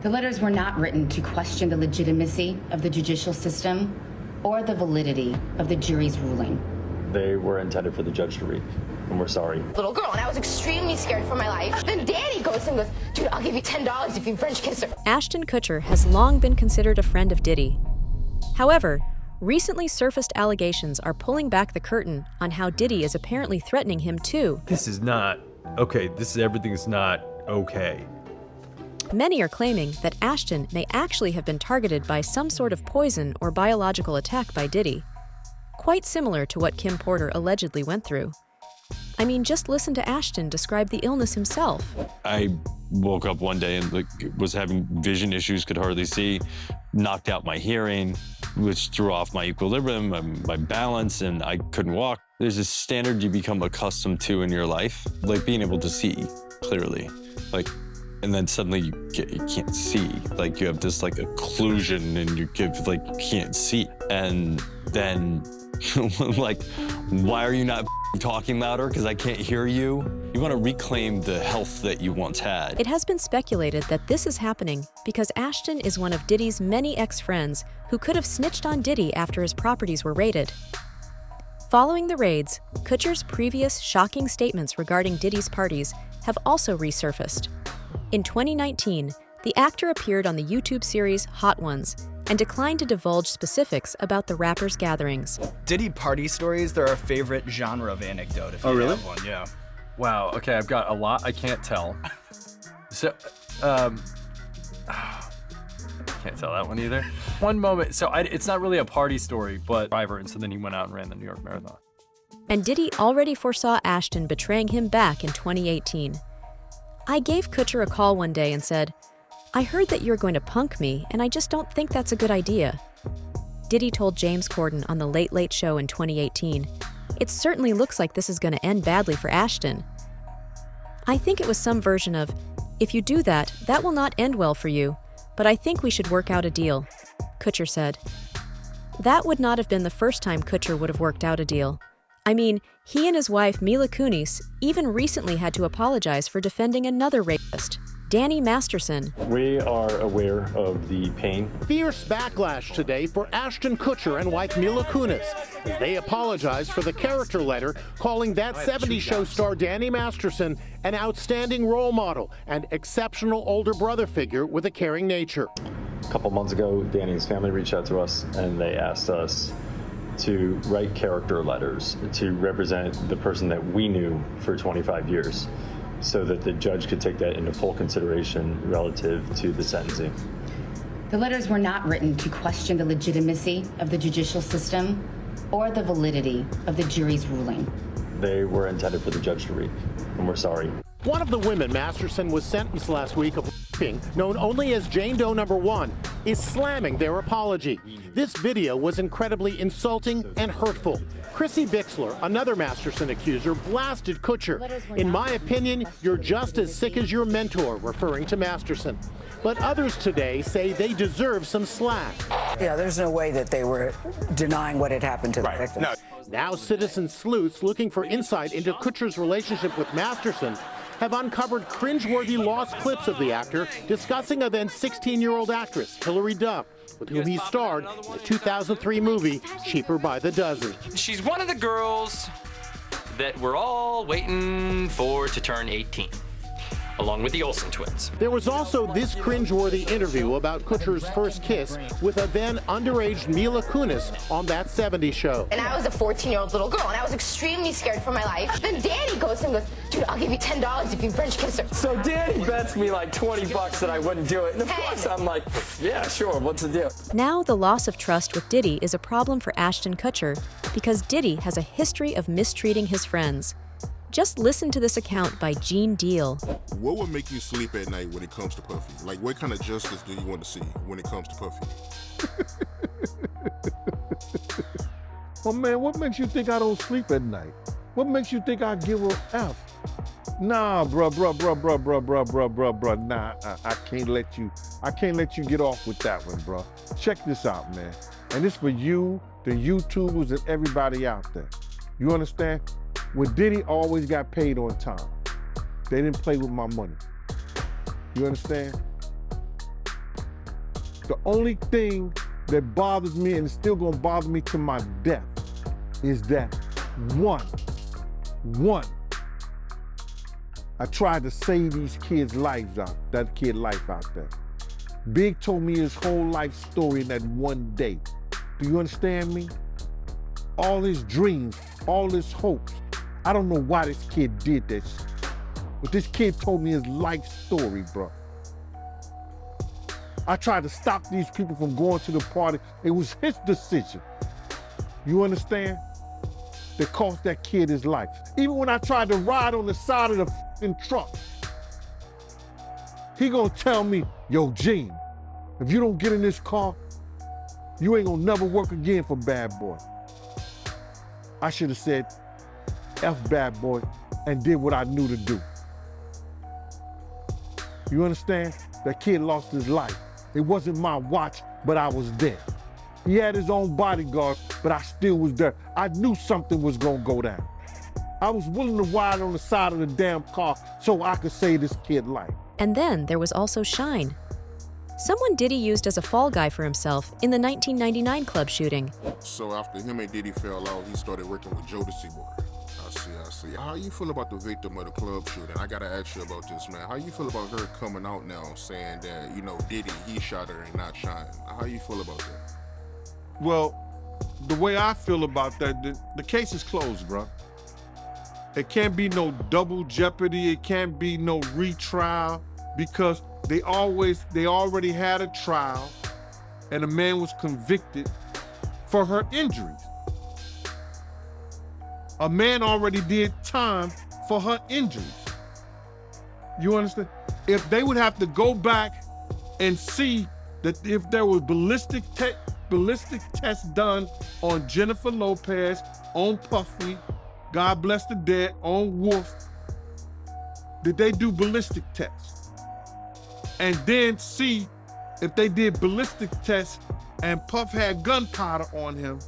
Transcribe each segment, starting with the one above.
The letters were not written to question the legitimacy of the judicial system or the validity of the jury's ruling. They were intended for the judge to read, and we're sorry. Little girl, and I was extremely scared for my life. Then Danny goes and goes, dude, I'll give you $10 if you French kiss her. Ashton Kutcher has long been considered a friend of Diddy. However, recently surfaced allegations are pulling back the curtain on how Diddy is apparently threatening him too. This is not okay. Everything's not okay. Many are claiming that Ashton may actually have been targeted by some sort of poison or biological attack by Diddy, quite similar to what Kim Porter allegedly went through. I mean, just listen to Ashton describe the illness himself. I woke up one day and was having vision issues, could hardly see, knocked out my hearing, which threw off my equilibrium, my balance, and I couldn't walk. There's a standard you become accustomed to in your life, like being able to see clearly, and then suddenly you can't see. Like you have this occlusion and you can't see. And then why are you not talking louder? Because I can't hear you. You want to reclaim the health that you once had. It has been speculated that this is happening because Ashton is one of Diddy's many ex-friends who could have snitched on Diddy after his properties were raided. Following the raids, Kutcher's previous shocking statements regarding Diddy's parties have also resurfaced. In 2019, the actor appeared on the YouTube series Hot Ones and declined to divulge specifics about the rapper's gatherings. Diddy party stories, they're our favorite genre of anecdote. If you really? have one, yeah. Wow. Okay, I've got a lot I can't tell. So, can't tell that one either. One moment. So it's not really a party story, but driver, and so then he went out and ran the New York Marathon. And Diddy already foresaw Ashton betraying him back in 2018. I gave Kutcher a call one day and said, "I heard that you're going to punk me, and I just don't think that's a good idea." Diddy told James Corden on The Late Late Show in 2018, "It certainly looks like this is going to end badly for Ashton." I think it was some version of, "If you do that, that will not end well for you, but I think we should work out a deal," Kutcher said. That would not have been the first time Kutcher would have worked out a deal. I mean, he and his wife Mila Kunis even recently had to apologize for defending another rapist, Danny Masterson. We are aware of the pain. Fierce backlash today for Ashton Kutcher and wife Mila Kunis as they apologize for the character letter calling That 70s Show star Danny Masterson an outstanding role model and exceptional older brother figure with a caring nature. A couple months ago, Danny's family reached out to us and they asked us to write character letters to represent the person that we knew for 25 years so that the judge could take that into full consideration relative to the sentencing. The letters were not written to question the legitimacy of the judicial system or the validity of the jury's ruling. They were intended for the judge to read, and we're sorry. One of the women Masterson was sentenced last week of known only as Jane Doe number 1, is slamming their apology. This video was incredibly insulting and hurtful. Chrissy Bixler, another Masterson accuser, blasted Kutcher. "In my opinion, you're just as sick as your mentor," referring to Masterson. But others today say they deserve some slack. Yeah, there's no way that they were denying what had happened to the victim. No. Now citizen sleuths looking for insight into Kutcher's relationship with Masterson have uncovered cringeworthy lost clips of the actor discussing a then 16-year-old actress, Hilary Duff, with whom he starred in the 2003 movie Cheaper by the Dozen. She's one of the girls that we're all waiting for to turn 18, along with the Olsen twins. There was also this cringeworthy interview about Kutcher's first kiss with a then underage Mila Kunis on That 70s Show. And I was a 14-year-old little girl, and I was extremely scared for my life. Then Danny goes and goes, dude, I'll give you $10 if you French kiss her. So Danny bets me like $20 that I wouldn't do it. And of course I'm like, yeah, sure, what's the deal? Now the loss of trust with Diddy is a problem for Ashton Kutcher because Diddy has a history of mistreating his friends. Just listen to this account by Gene Deal. What would make you sleep at night when it comes to Puffy? Like, what kind of justice do you want to see when it comes to Puffy? Well, man, what makes you think I don't sleep at night? What makes you think I give a F? Nah, bruh. Nah, I can't let you get off with that one, bruh. Check this out, man. And this for you, the YouTubers, and everybody out there. You understand? When Diddy always got paid on time. They didn't play with my money. You understand? The only thing that bothers me, and it's still gonna bother me to my death, is that one, I tried to save these kids' lives out, that kid life out there. Big told me his whole life story in that one day. Do you understand me? All his dreams, all his hopes. I don't know why this kid did this, but this kid told me his life story, bro. I tried to stop these people from going to the party. It was his decision. You understand? That cost that kid his life. Even when I tried to ride on the side of the f***ing truck, he gonna tell me, yo, Gene, if you don't get in this car, you ain't gonna never work again for Bad Boy. I should have said, F Bad Boy, and did what I knew to do. You understand? That kid lost his life. It wasn't my watch, but I was there. He had his own bodyguards, but I still was there. I knew something was gonna go down. I was willing to ride on the side of the damn car so I could save this kid's life. And then there was also Shine, someone Diddy used as a fall guy for himself in the 1999 club shooting. So after him and Diddy fell out, he started working with Jodeci Boy. I see. How you feel about the victim of the club shooting? I gotta ask you about this, man. How you feel about her coming out now saying that, you know, Diddy, he shot her and not Shine? How you feel about that? Well, the way I feel about that, the case is closed, bro. It can't be no double jeopardy. It can't be no retrial because they already had a trial and a man was convicted for her injuries. A man already did time for her injuries. You understand? If they would have to go back and see that if there was ballistic tests done on Jennifer Lopez, on Puffy, God bless the dead, on Wolf, did they do ballistic tests? And then see if they did ballistic tests and Puff had gunpowder on him,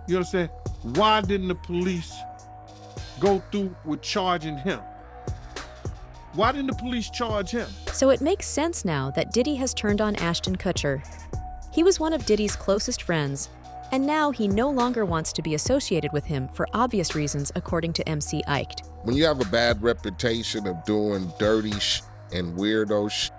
you understand? Why didn't the police go through with charging him? Why didn't the police charge him? So it makes sense now that Diddy has turned on Ashton Kutcher. He was one of Diddy's closest friends, and now he no longer wants to be associated with him for obvious reasons, according to MC Iked. When you have a bad reputation of doing dirty and weirdo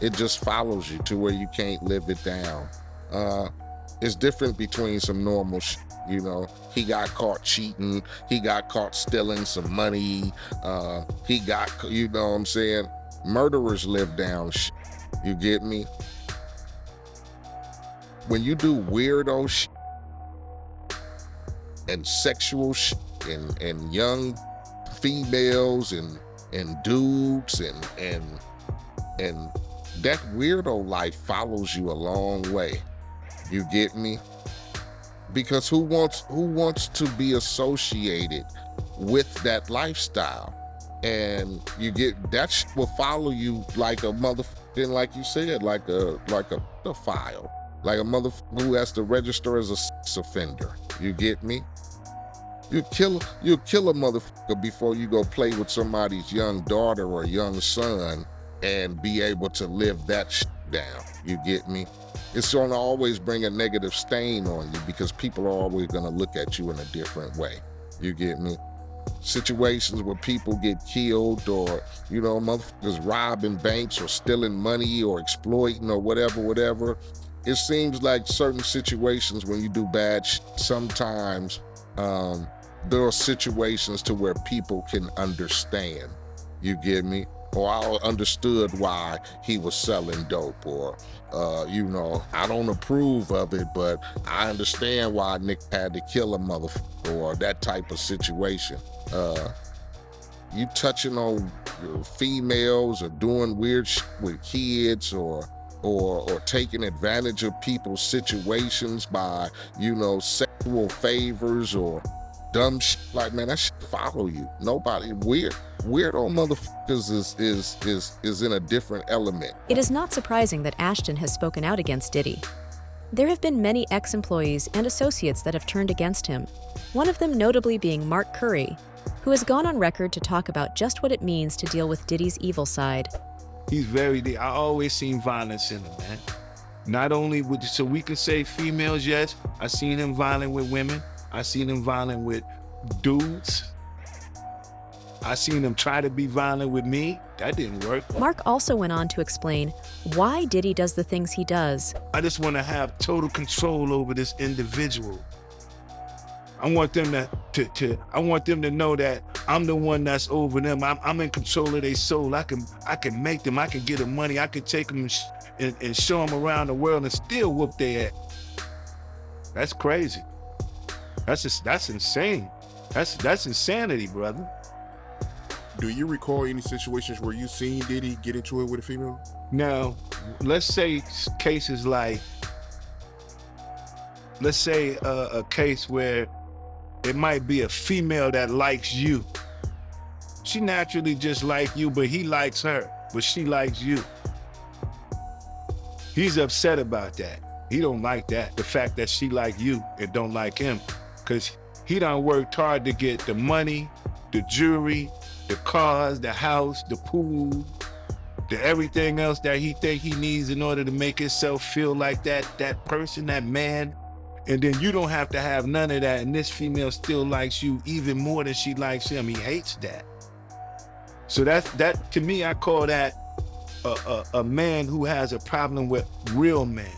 it just follows you to where you can't live it down. It's different between some normal you know. He got caught cheating. He got caught stealing some money. He got, you know what I'm saying? Murderers live down You get me? When you do weirdo and sexual and young females and dudes and that weirdo life follows you a long way. You get me? Because who wants to be associated with that lifestyle? And you get that will follow you like a motherfucking, like you said, like a pedophile, like a motherfucker who has to register as a sex offender. You get me? You kill a motherfucker before you go play with somebody's young daughter or young son and be able to live that down. You get me? It's gonna always bring a negative stain on you because people are always gonna look at you in a different way. You get me? Situations where people get killed or, you know, motherfuckers robbing banks or stealing money or exploiting or whatever. It seems like certain situations when you do bad sometimes there are situations to where people can understand. You get me? Or I understood why he was selling dope, or, you know, I don't approve of it, but I understand why Nick had to kill a motherfucker, or that type of situation. You touching on females or doing weird shit with kids or taking advantage of people's situations by, you know, sexual favors or dumb shit, like, man, that shit follow you. Nobody, weirdo motherfuckers is in a different element. It is not surprising that Ashton has spoken out against Diddy. There have been many ex-employees and associates that have turned against him, one of them notably being Mark Curry, who has gone on record to talk about just what it means to deal with Diddy's evil side. I always seen violence in him, man. Not only so we can say females, yes, I seen him violent with women. I seen him violent with dudes. I seen him try to be violent with me. That didn't work. Mark also went on to explain why Diddy does the things he does. I just want to have total control over this individual. I want them I want them to know that I'm the one that's over them. I'm in control of their soul. I can make them. I can get them money. I can take them and show them around the world and still whoop their ass. That's crazy. That's insane. That's insanity, brother. Do you recall any situations where you seen Diddy get into it with a female? Now, let's say cases like, let's say a case where it might be a female that likes you. She naturally just like you, but he likes her, but she likes you. He's upset about that. He don't like that, the fact that she like you and don't like him, because he done worked hard to get the money, the jewelry, the cars, the house, the pool, the everything else that he think he needs in order to make himself feel like that person, that man. And then you don't have to have none of that, and this female still likes you even more than she likes him. He hates that. So that to me, I call that a man who has a problem with real men.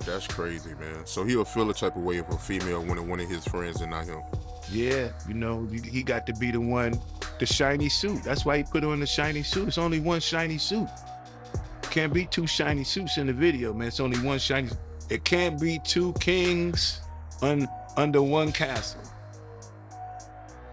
That's crazy, man. So he'll feel a type of way of a female when one of his friends and not him. Yeah, you know, he got to be the one, the shiny suit. That's why he put on the shiny suit. It's only one shiny suit. Can't be two shiny suits in the video, man. It's only one shiny. It can't be two kings under one castle.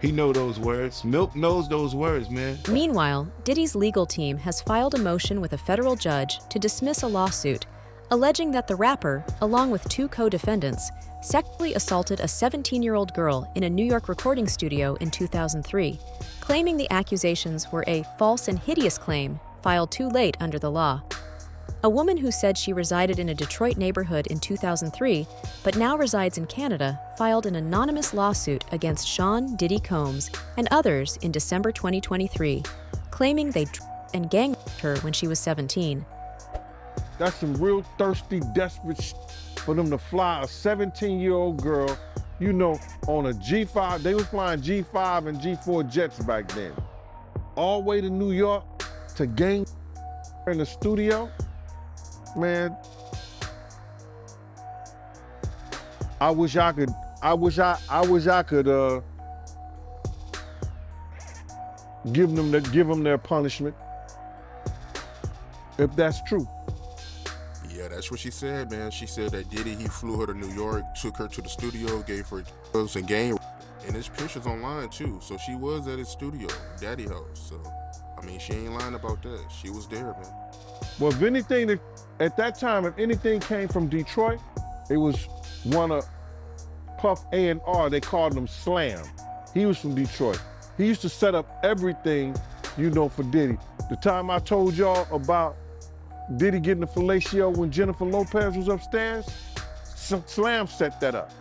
He know those words. Milk knows those words, man. Meanwhile, Diddy's legal team has filed a motion with a federal judge to dismiss a lawsuit alleging that the rapper, along with two co-defendants, sexually assaulted a 17-year-old girl in a New York recording studio in 2003, claiming the accusations were a false and hideous claim filed too late under the law. A woman who said she resided in a Detroit neighborhood in 2003, but now resides in Canada, filed an anonymous lawsuit against Sean Diddy Combs and others in December 2023, claiming they and gang her when she was 17. That's some real thirsty, desperate for them to fly a 17-year-old girl, you know, on a G5. They was flying G5 and G4 jets back then. All the way to New York to gang in the studio. Man, I wish I could give them their punishment, if that's true. Yeah, that's what she said, man. She said that Diddy, he flew her to New York, took her to the studio, gave her drugs and game. And there's pictures online too. So she was at his studio, Daddy house. So, I mean, she ain't lying about that. She was there, man. Well, if anything, at that time, if anything came from Detroit, it was one of Puff A&R. They called him Slam. He was from Detroit. He used to set up everything, you know, for Diddy. The time I told y'all about Diddy getting the fellatio when Jennifer Lopez was upstairs, Slam set that up.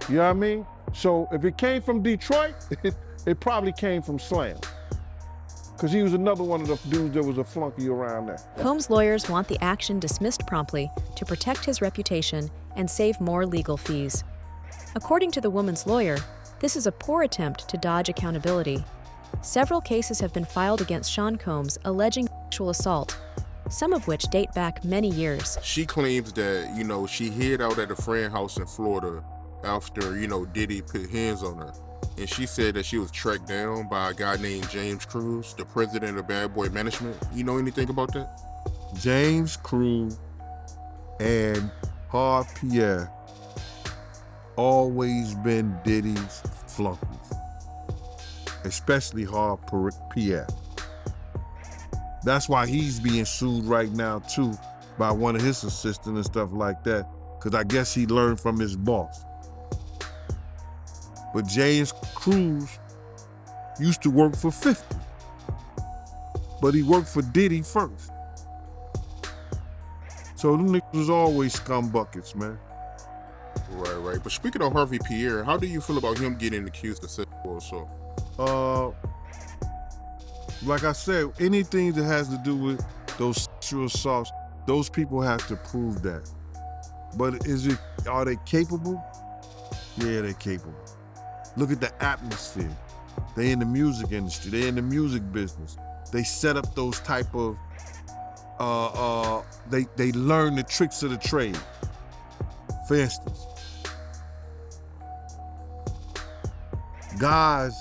You know what I mean? So if it came from Detroit, it probably came from Slam. Because he was another one of the dudes that was a flunky around there. Combs' lawyers want the action dismissed promptly to protect his reputation and save more legal fees. According to the woman's lawyer, this is a poor attempt to dodge accountability. Several cases have been filed against Sean Combs alleging sexual assault, some of which date back many years. She claims that, you know, she hid out at a friend's house in Florida after, you know, Diddy put hands on her. And she said that she was tracked down by a guy named James Cruz, the president of Bad Boy Management. You know anything about that? James Cruz and Hard Pierre always been Diddy's flunkies, especially Hard Pierre. That's why he's being sued right now too by one of his assistants and stuff like that, because I guess he learned from his boss. But James Cruz used to work for 50, but he worked for Diddy first. So them niggas was always scumbuckets, man. Right. But speaking of Harvey Pierre, how do you feel about him getting accused of sexual assault? Like I said, anything that has to do with those sexual assaults, Those people have to prove that. But are they capable? Yeah, they're capable. Look at the atmosphere. They in the music industry. They in the music business. They set up those type of, they learn the tricks of the trade. For instance, guys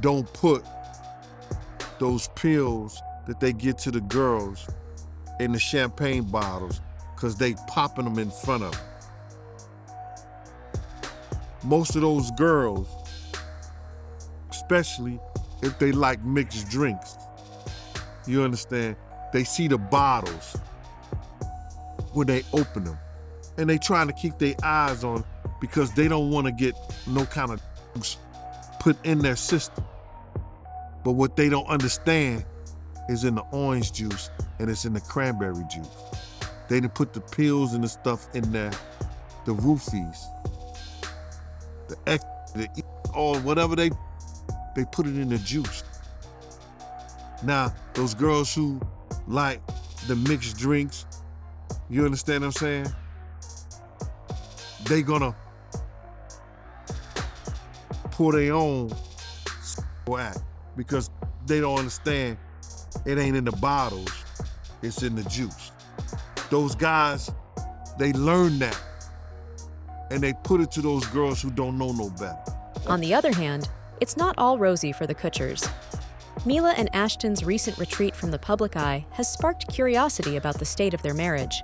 don't put those pills that they get to the girls in the champagne bottles because they popping them in front of them. Most of those girls, especially if they like mixed drinks, you understand, they see the bottles when they open them. And they trying to keep their eyes on because they don't want to get no kind of put in their system. But what they don't understand is in the orange juice and it's in the cranberry juice. They done put the pills and the stuff in there, the roofies, the X, the E, or whatever they put it in the juice. Now, those girls who like the mixed drinks, you understand what I'm saying? They gonna pull their own act because they don't understand it ain't in the bottles, it's in the juice. Those guys, they learn that and they put it to those girls who don't know no better. On the other hand, it's not all rosy for the Kutchers. Mila and Ashton's recent retreat from the public eye has sparked curiosity about the state of their marriage.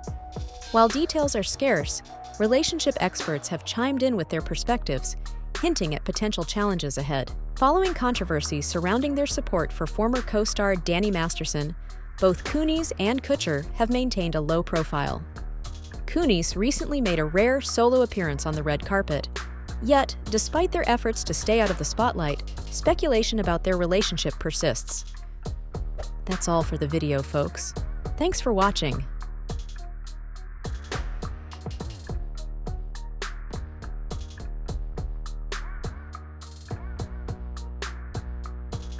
While details are scarce, relationship experts have chimed in with their perspectives, hinting at potential challenges ahead. Following controversies surrounding their support for former co-star Danny Masterson, both Coonies and Kutcher have maintained a low profile. Coonies recently made a rare solo appearance on the red carpet. Yet, despite their efforts to stay out of the spotlight, speculation about their relationship persists. That's all for the video, folks. Thanks for watching.